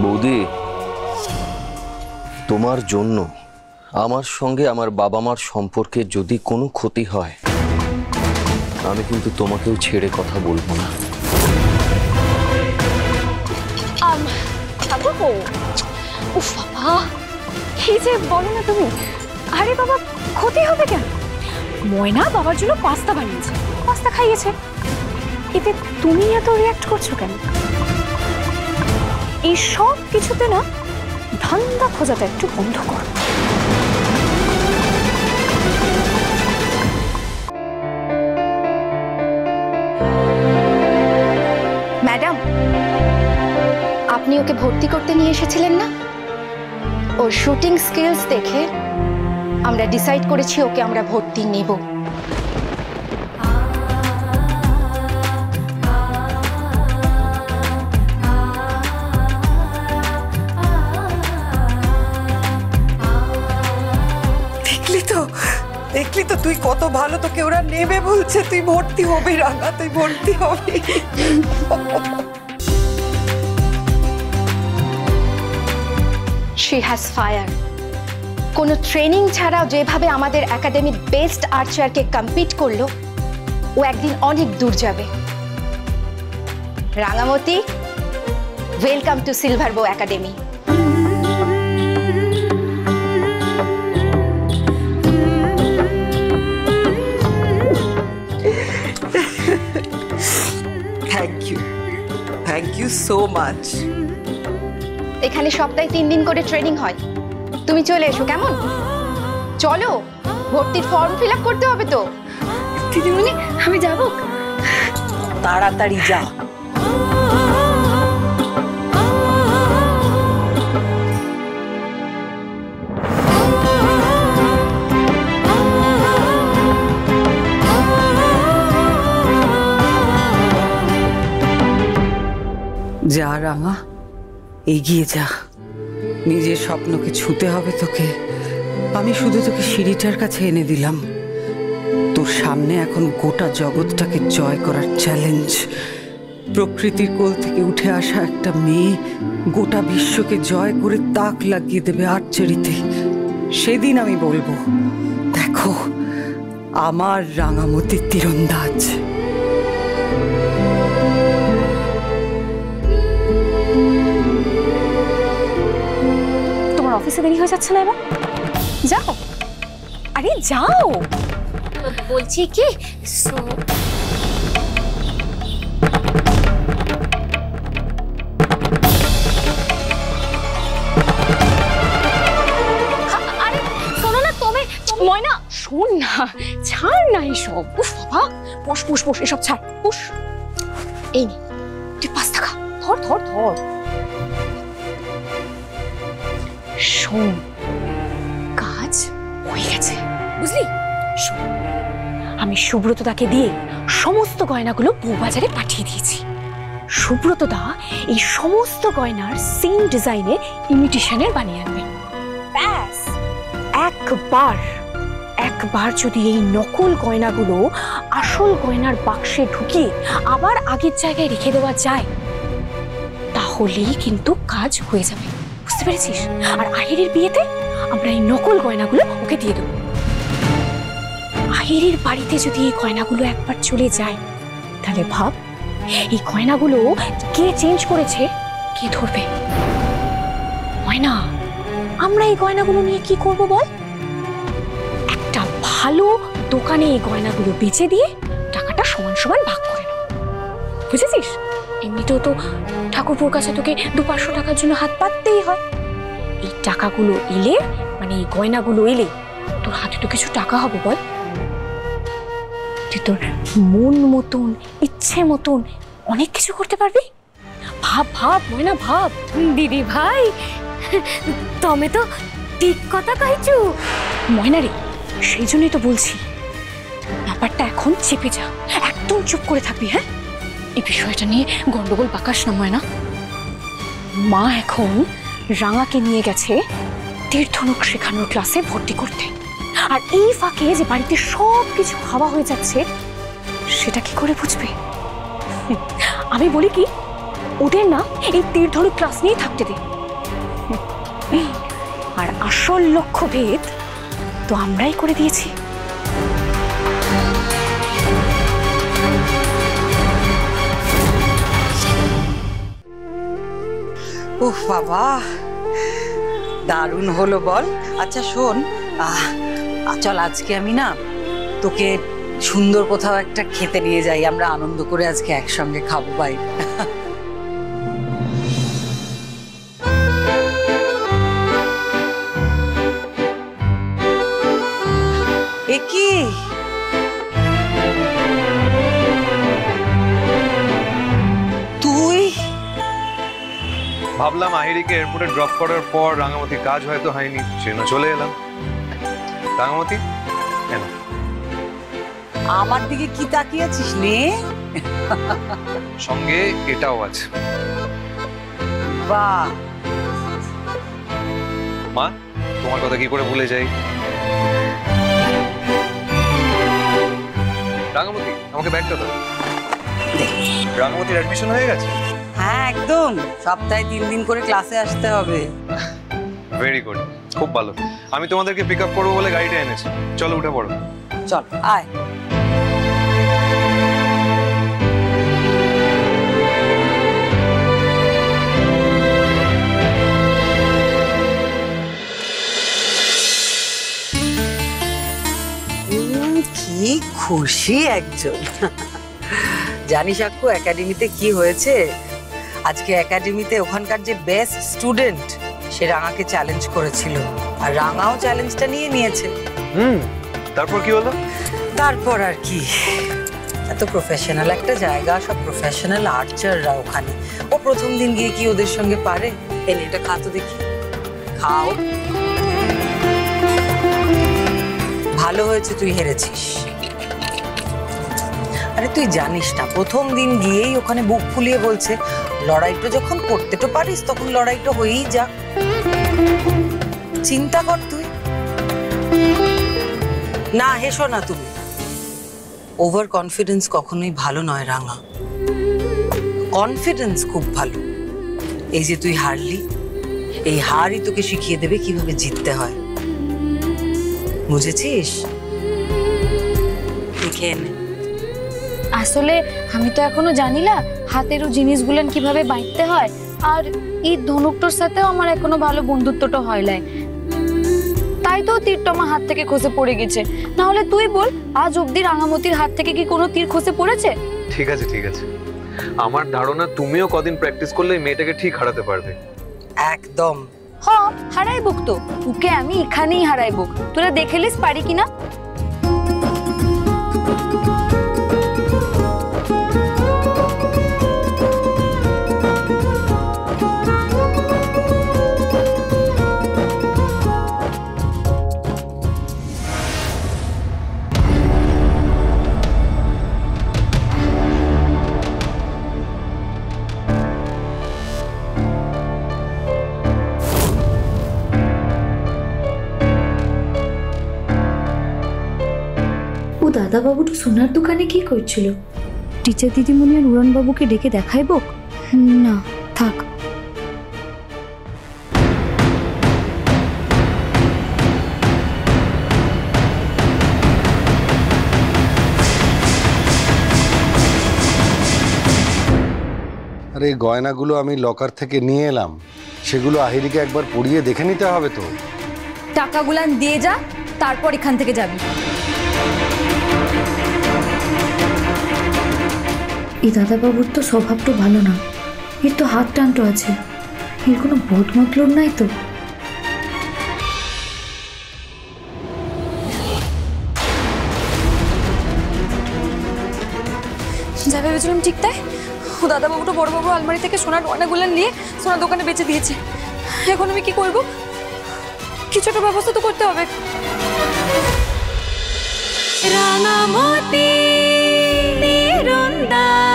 বৌদি, তোমার জন্য আমার সঙ্গে আমার বাবা মার সম্পর্কে যদি কোনো ক্ষতি হয়, আমি কিন্তু তোমাকেও ছেড়ে কথা বলবো না। উফ বাবা, কি যে বলো না তুমি। আরে বাবা, ক্ষতি হবে কেন? ময়না বাবার জন্য পাস্তা বানিয়েছে, পাস্তা খাইয়েছে, এতে তুমি এত রিয়াক্ট করছো কেন? এই সব কিছুতে না ধান্দা খোঁজাটা একটু বন্ধ কর। ম্যাডাম, আপনি ওকে ভর্তি করতে নিয়ে এসেছিলেন না? ওর শুটিং স্কিলস দেখে আমরা ডিসাইড করেছি ওকে আমরা ভর্তি নেব। দেখলি তো তুই কত ভালো, তোকে ওরা নেবে বলছে, তুই ভর্তি হবি রাঙা, তুই ভর্তি হবি। She has fire. কোনো ট্রেনিং ছাড়াও যেভাবে আমাদের একাডেমির বেস্ট আর্চারকে কম্পিট করলো, ও একদিন অনেক দূর যাবে। Rangamati, welcome to silver bow academy. Thank you so much. এখানে সপ্তাহে 3 দিন করে ট্রেনিং হয়, তুমি চলে এসো কেমন? চলো, ভর্তির ফর্ম ফিল আপ করতে হবে তো। দিদিমণি, আমি যাব? তাড়াতাড়ি যা। যা রাঙা, এগিয়ে যা, নিজের স্বপ্নকে ছুঁতে হবে তোকে। আমি শুধু তোকে সিঁড়িটার কাছে এনে দিলাম, তোর সামনে এখন গোটা জগৎটাকে জয় করার চ্যালেঞ্জ। প্রকৃতির কোল থেকে উঠে আসা একটা মেয়ে গোটা বিশ্বকে জয় করে তাক লাগিয়ে দেবে আর্চারিতে। সেদিন আমি বলবো, দেখো আমার রাঙামতির তীরন্দাজ। অফিসে দেরি হয়ে যাচ্ছে না এবার? যাও, আরে যাও বলছি কি, আরে শোনো না তুমি। ময়না শোন না, ছাড় না এসব। উফ বাবা, বস বস বস, এসব ছাড়, বস। এই নে, তুই পাস্তা খা, ধর ধর ধর। শোন, কাজ হয়ে গেছে, বুঝলি? শোন, আমি সুব্রতদাকে দিয়ে সমস্ত গয়নাগুলো বউবাজারে পাঠিয়ে দিয়েছি। সুব্রতদা এই সমস্ত গয়নার সেম ডিজাইনে ইমিটেশনের বানিয়ে আনবে। ব্যাস, একবার যদি এই নকল গয়নাগুলো আসল গয়নার বাক্সে ঢুকিয়ে আবার আগের জায়গায় রেখে দেওয়া যায়, তাহলেই কিন্তু কাজ হয়ে যাবে, বুঝতে পেরেছিস? আর আহিরের বিয়েতে আমরা এই নকল গয়নাগুলো ওকে দিয়ে দেবো। আহিরের বাড়িতে যদি এই গয়নাগুলো একবার চলে যায়, তাহলে ভাব এই গয়নাগুলো কে চেঞ্জ করেছে, কে ধরবে? ময়না, আমরা এই গয়নাগুলো নিয়ে কি করব বল? একটা ভালো দোকানে এই গয়নাগুলো বেচে দিয়ে টাকাটা সমান সমান ভাগ করে নেব, বুঝেছিস? এমনিতেও তো ঠাকুরপুর কাছে তোকে 200-500 টাকার জন্য হাত পাততেই হয়। এই টাকাগুলো এলে, মানে এই গয়নাগুলো এলে, তোর হাতে তো কিছু টাকা হবে বল। তুই তোর মন মতন, ইচ্ছে মতন অনেক কিছু করতে পারবি। ভাব ভাব ময়না, ভাব। দিদি ভাই, তুমি তো ঠিক কথা কইছো। ময়না রে, সেই জন্যই তো বলছি, ব্যাপারটা এখন চেপে যা, একদম চুপ করে থাকবি। হ্যাঁ, এই বিষয়টা নিয়ে গন্ডগোল পাকাস না ময়না। মা এখন রাঙাকে নিয়ে গেছে তীর্থনক শেখানোর ক্লাসে ভর্তি করতে, আর এই ফাঁকে যে বাড়িতে সব কিছু খাওয়া হয়ে যাচ্ছে, সেটা কি করে বুঝবে? আমি বলি কি, ওদের না এই তীর ধনুক ক্লাস নিয়ে থাকতে দে। আর আসল লক্ষ্য ভেদ তো আমরাই করে দিয়েছি। উফ বাবা, দারুণ হলো বল। আচ্ছা শোন, চল আজকে আমি না তোকে সুন্দর কোথাও একটা খেতে নিয়ে যাই, আমরা আনন্দ করে আজকে একসঙ্গে খাবো ভাই। এ কি তুই? ভাবলাম আহিরিকে এয়ারপোর্টে ড্রপ করার পর রাঙামাটি কাজ হয়তো হয়নি, সেজন্য চলে এলাম। রাঙামাটি কেন? আমার দিকে কি তাকিয়েছিস নে? সঙ্গে এটাও আছে। বাহ, মা তোমার কথা কি করে ভুলে যাই। রাঙামাটি আমাকে ব্যাগটা দাও। রাঙামাটির অ্যাডমিশন হয়ে গেছে? হ্যাঁ একদম, সপ্তাহে 3 দিন করে ক্লাসে আসতে হবে। ভেরি গুড, খুব ভালো। আমি তোমাদেরকে পিক আপ করবো বলে গাড়িটা এনেছি, চলো উঠে পড়ো। চল আয়। কি খুশি একজন। জানিস আক্কু একাডেমিতে কি হয়েছে? আজকে একাডেমিতে ওখানকার যে বেস্ট স্টুডেন্ট সে রাঙাকে চ্যালেঞ্জ করেছিল, আর রাঙাও চ্যালেঞ্জটা নিয়ে নিয়েছে। তারপর কি হলো? তারপর আর কি, এত প্রফেশনাল একটা জায়গা, সব প্রফেশনাল আর্চাররা ওখানে। ও প্রথম দিন গিয়ে কি ওদের সঙ্গে পারে? এনে এটা খা তো দেখি, খাও। ভালো হয়েছে তুই হেরেছিস। আরে তুই জানিস না, প্রথম দিন গিয়েই ওখানে বুক ফুলিয়ে বলছে লড়াইটা যখন করতে তো পারিস তখন লড়াইটা হয়েই যা। চিন্তা কর তুই। না হেসো না তুমি, ওভার কনফিডেন্স কখনোই ভালো নয় রাঙা। কনফিডেন্স খুব ভালো। এই যে তুই হারলি, এই হারই তোকে শিখিয়ে দেবে কিভাবে জিততে হয়, বুঝেছিস? দেখে নে। আসলে আমি তো এখনো জানি না হাতেরও জিনিসগুলো কিভাবে বাইতে হয়, আর এই ধনুকটার সাথেও আমার এখনো ভালো বন্ধুত্বটা হয় নাই, তাই তো তীরটা আমার হাত থেকে খসে পড়ে গেছে। না হলে তুই বল, আজ অবধি রাঙামতির হাত থেকে কি কোনো তীর খসে পড়েছে? ঠিক আছে ঠিক আছে, আমার ধারণা তুমিও কদিন প্র্যাকটিস করলে মেয়েটাকে ঠিক হারাতে পারবে। একদম। হ্যাঁ হারাইবুক তো, ওকে আমি এখানেই হারাইবুক, তোরা দেখেলিস পারি কিনা। দাদা বাবুটা সোনার দোকানে কি করছিল? টিচার দিদিমণি আর উড়ান বাবুকে ডেকে দেখাইব? না থাক। আর এই গয়নাগুলো আমি লকার থেকে নিয়ে এলাম, সেগুলো আহিরিকে একবার পরিয়ে দেখে নিতে হবে তো। টাকাগুলান দিয়ে যা, তারপর এখান থেকে যাবি। এই দাদাবাবুর তো স্বভাবটা ভালো না, এর তো হাত টানটো আছে, এর কোনো বোধ মতলব নাই তো। যা ভেবেছিলাম ঠিক তাই, ও দাদাবাবুটা বড়বাবু আলমারি থেকে সোনার গয়নাগুলো নিয়ে সোনার দোকানে বেচে দিয়েছে। এখন আমি কি করব? কিছু একটা ব্যবস্থা তো করতে হবে। রাঙামতি তীরন্দাজ।